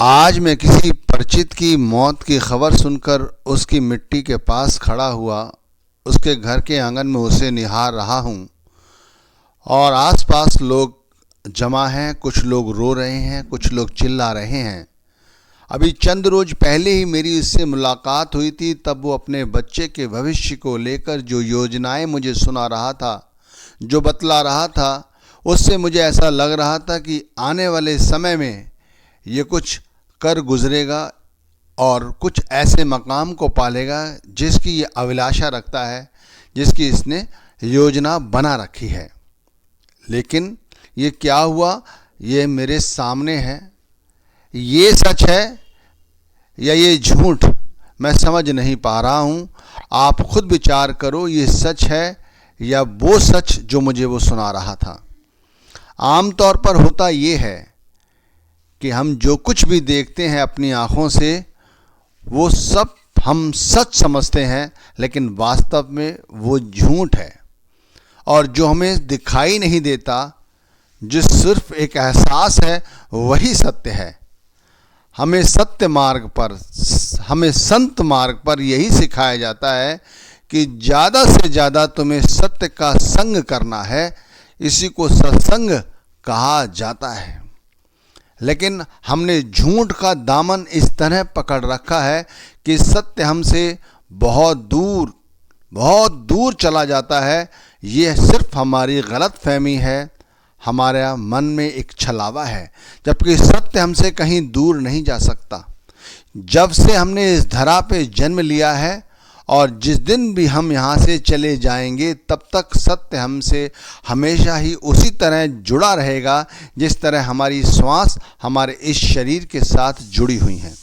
आज मैं किसी परिचित की मौत की खबर सुनकर उसकी मिट्टी के पास खड़ा हुआ, उसके घर के आंगन में उसे निहार रहा हूँ और आसपास लोग जमा हैं। कुछ लोग रो रहे हैं, कुछ लोग चिल्ला रहे हैं। अभी चंद रोज पहले ही मेरी उससे मुलाकात हुई थी। तब वो अपने बच्चे के भविष्य को लेकर जो योजनाएं मुझे सुना रहा था, जो बतला रहा था, उससे मुझे ऐसा लग रहा था कि आने वाले समय में ये कुछ कर गुजरेगा और कुछ ऐसे मकाम को पालेगा जिसकी ये अभिलाषा रखता है, जिसकी इसने योजना बना रखी है। लेकिन ये क्या हुआ, ये मेरे सामने है। ये सच है या ये झूठ, मैं समझ नहीं पा रहा हूँ। आप खुद विचार करो, ये सच है या वो सच जो मुझे वो सुना रहा था। आमतौर पर होता ये है कि हम जो कुछ भी देखते हैं अपनी आँखों से, वो सब हम सच समझते हैं, लेकिन वास्तव में वो झूठ है। और जो हमें दिखाई नहीं देता, जो सिर्फ एक एहसास है, वही सत्य है। हमें सत्य मार्ग पर, हमें संत मार्ग पर यही सिखाया जाता है कि ज़्यादा से ज़्यादा तुम्हें सत्य का संग करना है। इसी को सत्संग कहा जाता है। लेकिन हमने झूठ का दामन इस तरह पकड़ रखा है कि सत्य हमसे बहुत दूर चला जाता है। ये सिर्फ हमारी गलतफहमी है, हमारे मन में एक छलावा है, जबकि सत्य हमसे कहीं दूर नहीं जा सकता। जब से हमने इस धरा पे जन्म लिया है और जिस दिन भी हम यहाँ से चले जाएंगे, तब तक सत्य हमसे हमेशा ही उसी तरह जुड़ा रहेगा जिस तरह हमारी श्वास हमारे इस शरीर के साथ जुड़ी हुई हैं।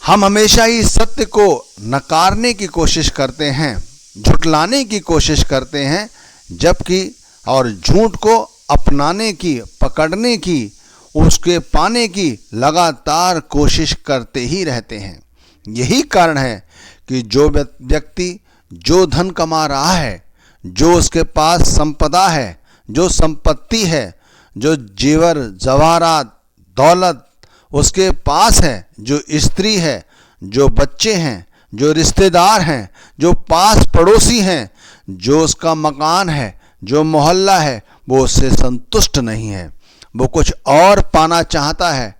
हम हमेशा ही सत्य को नकारने की कोशिश करते हैं, झुटलाने की कोशिश करते हैं, जबकि और झूठ को अपनाने की, पकड़ने की, उसके पाने की लगातार कोशिश करते ही रहते हैं। यही कारण है कि जो व्यक्ति जो धन कमा रहा है, जो उसके पास संपदा है, जो संपत्ति है, जो जेवर जवाहरात दौलत उसके पास है, जो स्त्री है, जो बच्चे हैं, जो रिश्तेदार हैं, जो पास पड़ोसी हैं, जो उसका मकान है, जो मोहल्ला है, वो उससे संतुष्ट नहीं है। वो कुछ और पाना चाहता है।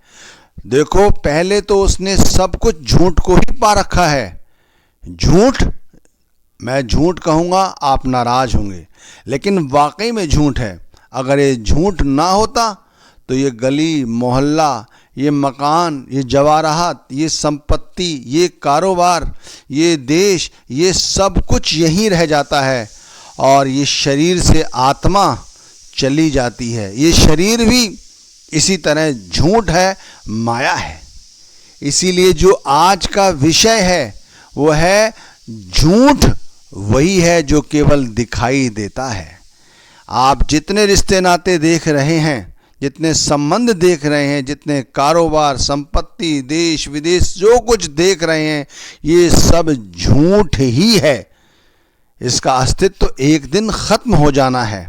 देखो, पहले तो उसने सब कुछ झूठ को ही पा रखा है। झूठ, मैं झूठ कहूँगा, आप नाराज होंगे, लेकिन वाकई में झूठ है। अगर ये झूठ ना होता तो ये गली मोहल्ला, ये मकान, ये जवाहरात, ये संपत्ति, ये कारोबार, ये देश, ये सब कुछ यहीं रह जाता है और ये शरीर से आत्मा चली जाती है। ये शरीर भी इसी तरह झूठ है, माया है। इसीलिए जो आज का विषय है वो है झूठ वही है जो केवल दिखाई देता है। आप जितने रिश्ते नाते देख रहे हैं, जितने संबंध देख रहे हैं, जितने कारोबार, संपत्ति, देश विदेश जो कुछ देख रहे हैं, ये सब झूठ ही है। इसका अस्तित्व एक दिन खत्म हो जाना है।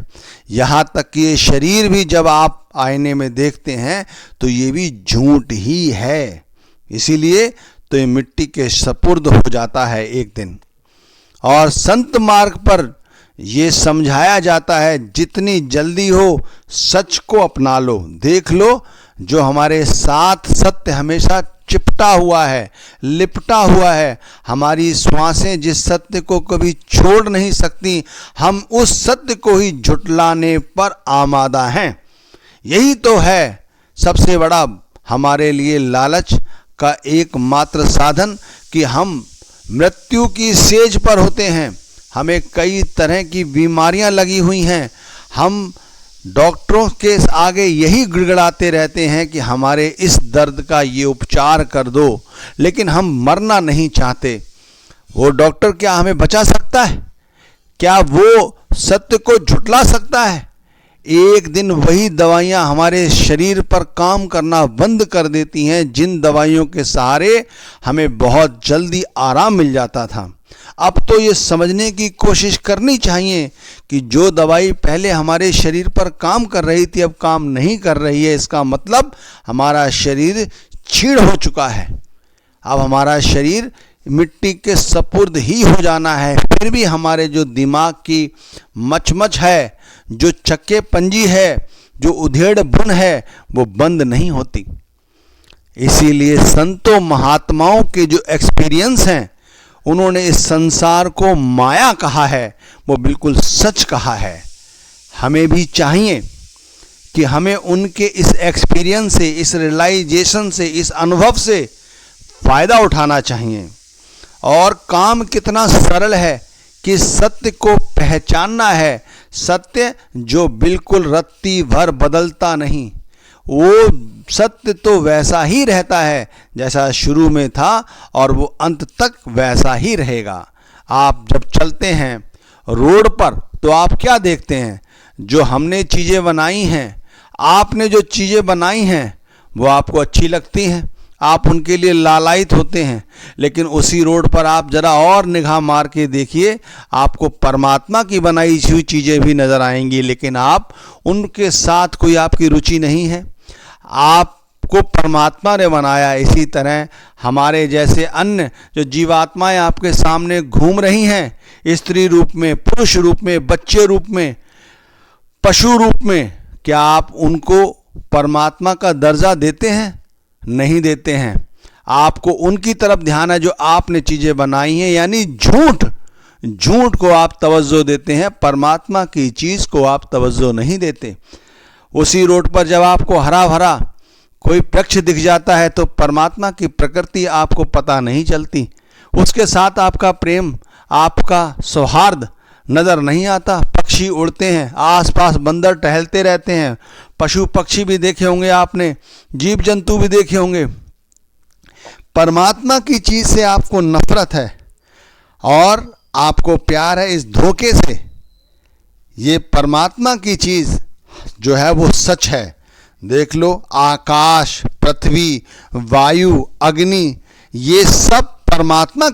यहाँ तक कि ये शरीर भी जब आप आईने में देखते हैं तो ये भी झूठ ही है। इसीलिए तो ये मिट्टी के सपुर्द हो जाता है एक दिन। और संत मार्ग पर ये समझाया जाता है, जितनी जल्दी हो सच को अपना लो। देख लो, जो हमारे साथ सत्य हमेशा चिपटा हुआ है, लिपटा हुआ है। हमारी श्वासें जिस सत्य को कभी छोड़ नहीं सकती, हम उस सत्य को ही झुटलाने पर आमादा हैं। यही तो है सबसे बड़ा हमारे लिए लालच का एकमात्र साधन कि हम मृत्यु की सेज पर होते हैं। हमें कई तरह की बीमारियां लगी हुई हैं। हम डॉक्टरों के आगे यही गिड़गिड़ाते रहते हैं कि हमारे इस दर्द का ये उपचार कर दो, लेकिन हम मरना नहीं चाहते। वो डॉक्टर क्या हमें बचा सकता है? क्या वो सत्य को झुटला सकता है? एक दिन वही दवाइयाँ हमारे शरीर पर काम करना बंद कर देती हैं जिन दवाइयों के सहारे हमें बहुत जल्दी आराम मिल जाता था। अब तो ये समझने की कोशिश करनी चाहिए कि जो दवाई पहले हमारे शरीर पर काम कर रही थी अब काम नहीं कर रही है। इसका मतलब हमारा शरीर क्षीण हो चुका है। अब हमारा शरीर मिट्टी के सपुर्द ही हो जाना है। फिर भी हमारे जो दिमाग की मचमच है, जो चक्के पंजी है, जो उधेड़ बुन है, वो बंद नहीं होती। इसीलिए संतों महात्माओं के जो एक्सपीरियंस हैं, उन्होंने इस संसार को माया कहा है, वो बिल्कुल सच कहा है। हमें भी चाहिए कि हमें उनके इस एक्सपीरियंस से, इस रियलाइजेशन से, इस अनुभव से फ़ायदा उठाना चाहिए। और काम कितना सरल है कि सत्य को पहचानना है। सत्य जो बिल्कुल रत्ती भर बदलता नहीं, वो सत्य तो वैसा ही रहता है जैसा शुरू में था और वो अंत तक वैसा ही रहेगा। आप जब चलते हैं रोड पर तो आप क्या देखते हैं? जो हमने चीज़ें बनाई हैं, आपने जो चीज़ें बनाई हैं वो आपको अच्छी लगती हैं, आप उनके लिए लालायित होते हैं। लेकिन उसी रोड पर आप ज़रा और निगाह मार के देखिए, आपको परमात्मा की बनाई हुई चीज़ें भी नज़र आएंगी, लेकिन आप उनके साथ कोई आपकी रुचि नहीं है। आपको परमात्मा ने बनाया। इसी तरह हमारे जैसे अन्य जो जीवात्माएं आपके सामने घूम रही हैं, स्त्री रूप में, पुरुष रूप में, बच्चे रूप में, पशु रूप में, क्या आप उनको परमात्मा का दर्जा देते हैं? नहीं देते हैं। आपको उनकी तरफ ध्यान है जो आपने चीज़ें बनाई हैं, यानी झूठ को आप तवज्जो देते हैं, परमात्मा की चीज़ को आप तवज्जो नहीं देते। उसी रोड पर जब आपको हरा भरा कोई वृक्ष दिख जाता है तो परमात्मा की प्रकृति आपको पता नहीं चलती, उसके साथ आपका प्रेम, आपका सौहार्द नज़र नहीं आता। पक्षी उड़ते हैं, आसपास बंदर टहलते रहते हैं, पशु पक्षी भी देखे होंगे आपने, जीव जंतु भी देखे होंगे। परमात्मा की चीज़ से आपको नफरत है और आपको प्यार है इस धोखे से। ये परमात्मा की चीज़ जो है वो सच है। देख लो, आकाश, पृथ्वी, वायु, अग्नि, ये सब परमात्मा